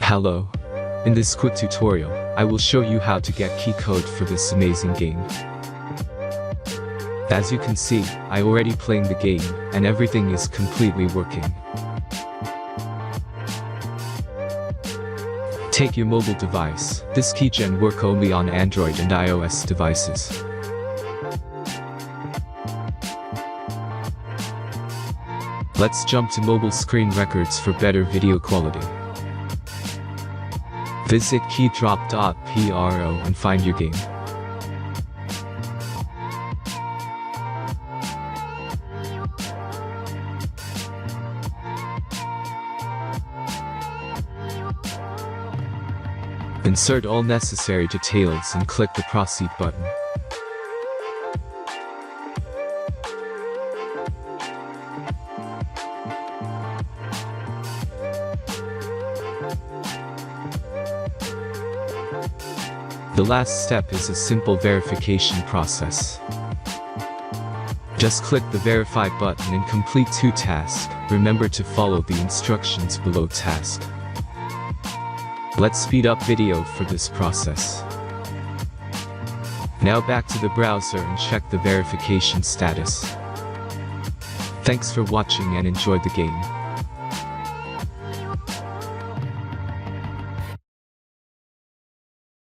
Hello. In this quick tutorial, I will show you how to get key code for this amazing game. As you can see, I already playing the game, and everything is completely working. Take your mobile device. This keygen work only on Android and iOS devices. Let's jump to mobile screen records for better video quality. Visit keydrop.pro and find your game. Insert all necessary details and click the Proceed button. The last step is a simple verification process. Just click the Verify button and complete 2 tasks. Remember to follow the instructions below task. Let's speed up video for this process. Now back to the browser and check the verification status. Thanks for watching and enjoy the game.